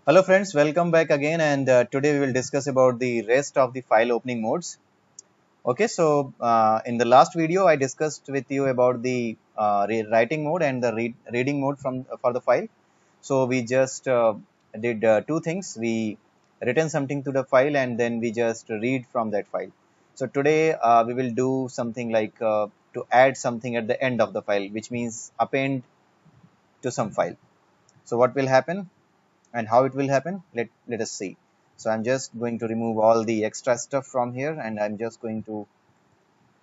Hello friends, welcome back again, and today we will discuss about the rest of the file opening modes. Okay, so in the last video I discussed with you about the writing mode and the reading mode for the file. So we just did two things. We written something to the file and then we just read from that file. So today we will do something like to add something at the end of the file, which means append to some file. So what will happen? And how it will happen, let us see. So I'm just going to remove all the extra stuff from here, and I'm just going to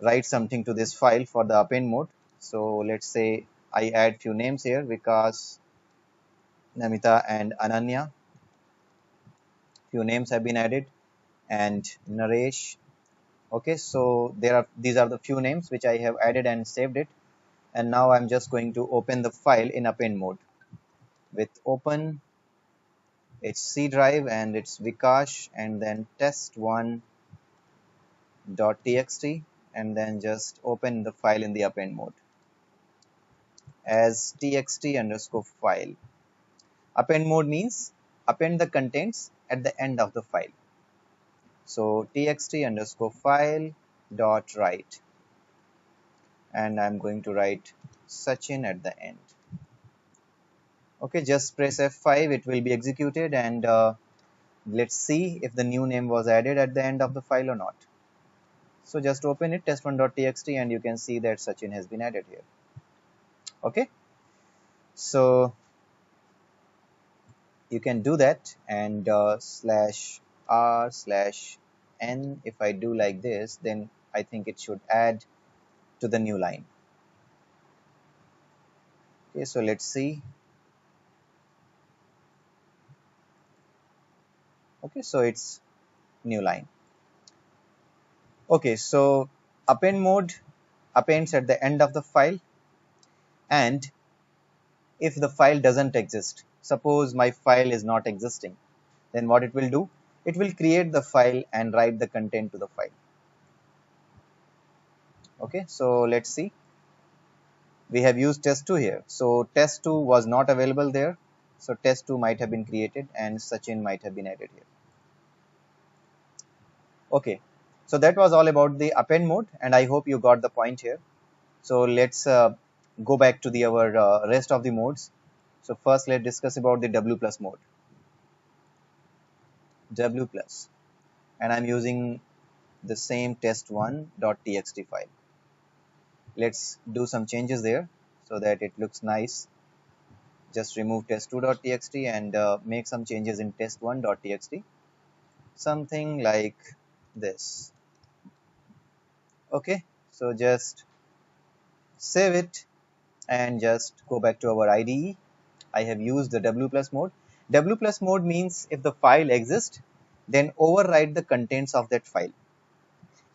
write something to this file for the append mode. So let's say I add few names here: Vikas, Namita, and Ananya. Few names have been added, and Naresh. Okay, so these are the few names which I have added and saved it. And now I'm just going to open the file in append mode. With open, it's C drive and it's Vikash, and then test1 .txt, and then just open the file in the append mode as txt underscore file. Append mode means append the contents at the end of the file. So txt underscore file dot write, and I'm going to write Sachin at the end. Okay, just press F5, it will be executed, and let's see if the new name was added at the end of the file or not. So just open it, test1.txt, and you can see that Sachin has been added here. Okay, so you can do that, and slash r slash n. If I do like this, then I think it should add to the new line. Okay, so let's see. Okay, so it's new line. Okay, so append mode appends at the end of the file, and if the file doesn't exist, suppose my file is not existing, then what it will do, it will create the file and write the content to the file. Okay, so let's see. We have used test2 here, so test2 was not available there, so test2 might have been created and Sachin might have been added here. Okay, so that was all about the append mode, and I hope you got the point here. So let's go back to the our rest of the modes. So first let's discuss about the W plus mode. W plus, and I'm using the same test1.txt file. Let's do some changes there so that it looks nice. Just remove test2.txt and make some changes in test1.txt, something like this. Okay, so just save it and just go back to our IDE. I have used the W plus mode. W plus mode means if the file exists, then overwrite the contents of that file,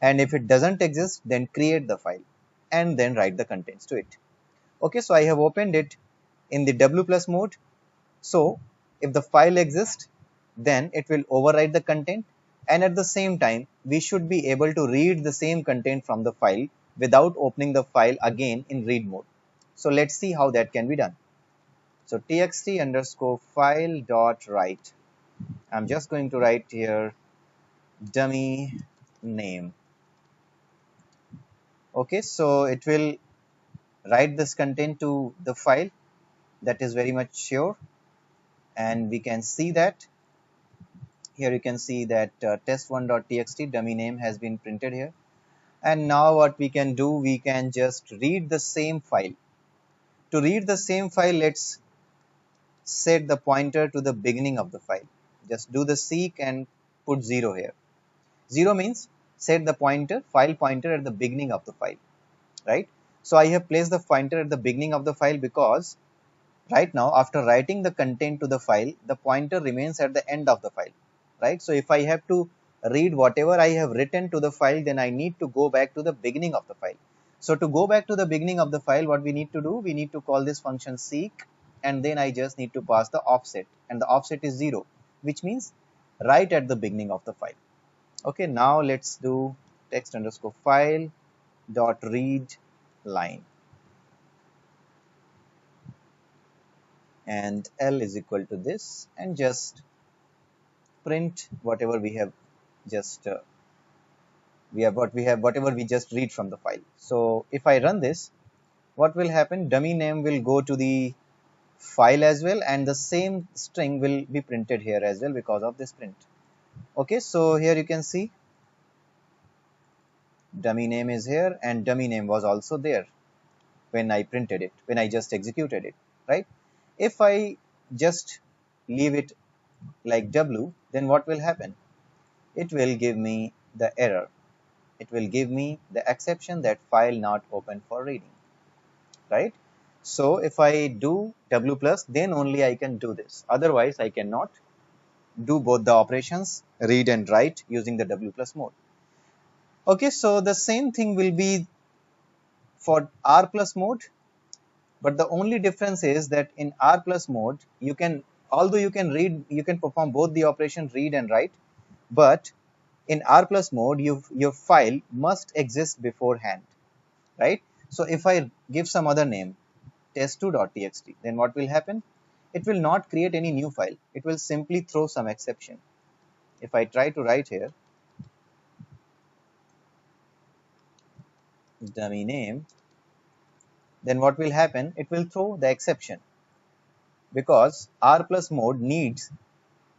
and if it doesn't exist, then create the file and then write the contents to it. Okay, so I have opened it in the W plus mode. So if the file exists, then it will overwrite the content, and at the same time we should be able to read the same content from the file without opening the file again in read mode. So let's see how that can be done. So txt underscore file dot write. I'm just going to write here dummy name. Okay, so it will write this content to the file, that is very much sure, and we can see that here. You can see that test1.txt dummy name has been printed here. And now what we can do, we can just read the same file. To read the same file, let's set the pointer to the beginning of the file. Just do the seek and put 0 here. 0 means set the file pointer at the beginning of the file, right? So I have placed the pointer at the beginning of the file because right now, after writing the content to the file, the pointer remains at the end of the file, right? So if I have to read whatever I have written to the file, then I need to go back to the beginning of the file. So to go back to the beginning of the file, what we need to do, we need to call this function seek, and then I just need to pass the offset, and the offset is 0, which means right at the beginning of the file. Okay, now let's do text underscore file dot read line, and L is equal to this, and just print whatever we have just whatever we just read from the file. So if I run this, what will happen? Dummy name will go to the file as well, and the same string will be printed here as well because of this print. Okay, so here you can see dummy name is here, and dummy name was also there when I printed it, when I just executed it, right? If I just leave it like W, then what will happen? It will give me the error. It will give me the exception that file not open for reading, right? So if I do W plus, then only I can do this. Otherwise, I cannot do both the operations, read and write, using the W plus mode. Okay, so the same thing will be for R plus mode, but the only difference is that in R plus mode, you can, although you can read, you can perform both the operation read and write, but in R plus mode, your file must exist beforehand, right? So if I give some other name, test2.txt, then what will happen? It will not create any new file. It will simply throw some exception. If I try to write here, dummy name, then what will happen? It will throw the exception, because R plus mode needs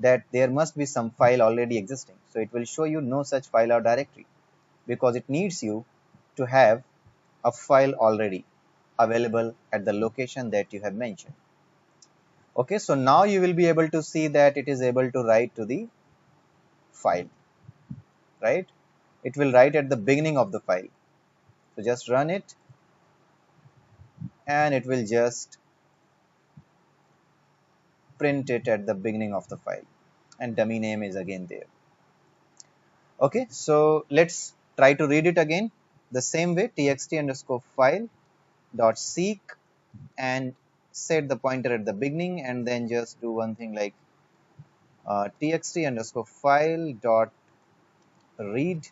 that there must be some file already existing. So it will show you no such file or directory, because it needs you to have a file already available at the location that you have mentioned. Okay, so now you will be able to see that it is able to write to the file, right? It will write at the beginning of the file. So just run it, and it will just print it at the beginning of the file, and dummy name is again there. Okay, so let's try to read it again the same way. Txt underscore file dot seek, and set the pointer at the beginning, and then just do one thing like txt underscore file dot read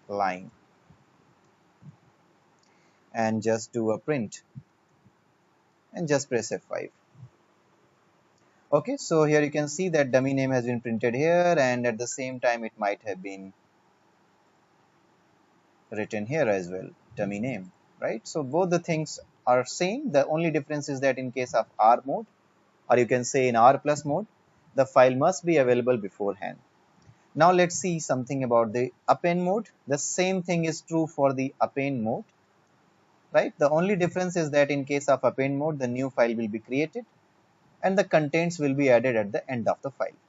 line, and just do a print, and just press F5. Okay, so here you can see that dummy name has been printed here, and at the same time it might have been written here as well, dummy name, right? So both the things are same. The only difference is that in case of R mode, or you can say in R plus mode, the file must be available beforehand. Now let's see something about the append mode. The same thing is true for the append mode, right? The only difference is that in case of append mode, the new file will be created and the contents will be added at the end of the file,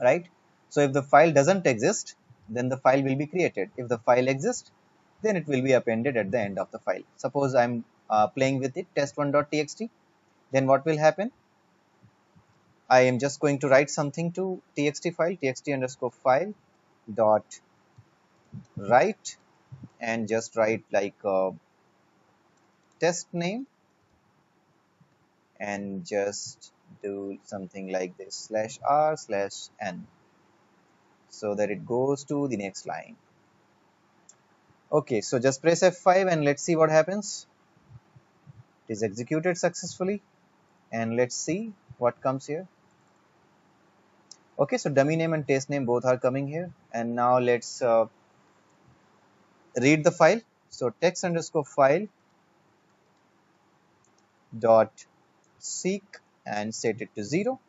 right? So if the file doesn't exist, then the file will be created. If the file exists, then it will be appended at the end of the file. Suppose I'm playing with it, test1.txt, then what will happen? I am just going to write something to txt file, txt underscore file dot write, and just write like test name, and just do something like this /r/n, so that it goes to the next line. Okay, so just press F5 and let's see what happens. It is executed successfully, and let's see what comes here. Okay, so dummy name and test name both are coming here, and now let's read the file. So text underscore file dot seek, and set it to 0,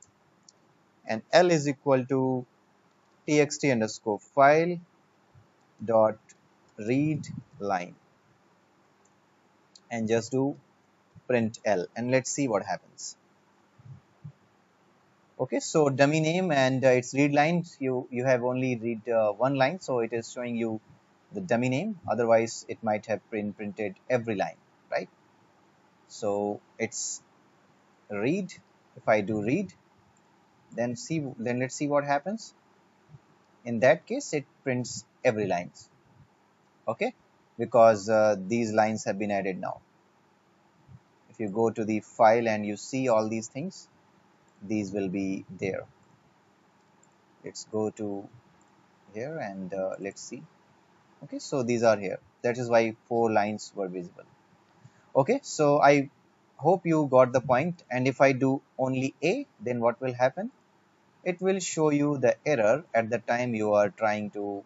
and L is equal to txt underscore file dot read line, and just do print L, and let's see what happens. Okay, so dummy name and its read lines, you have only read one line, so it is showing you the dummy name. Otherwise it might have printed every line, right? So it's read. If I do read, then let's see what happens. In that case, it prints every lines, okay, because these lines have been added now. If you go to the file and you see all these things, these will be there. Let's go to here, and let's see. Okay, so these are here. That is why 4 lines were visible. Okay, so I hope you got the point. And if I do only A, then what will happen? it will show you the error at the time you are trying to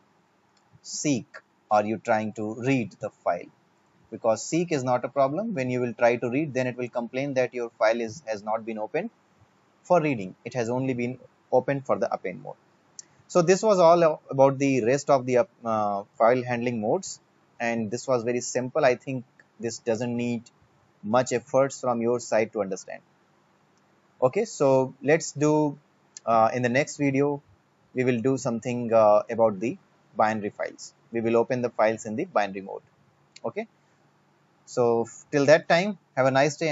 seek or you trying to read the file. Because seek is not a problem. When you will try to read, then it will complain that your file has not been opened for reading. It has only been opened for the append mode. So this was all about the rest of the file handling modes, and this was very simple. I think this doesn't need much efforts from your side to understand. Okay, so let's do in the next video we will do something about the binary files. We will open the files in the binary mode. Okay, so till that time, have a nice day.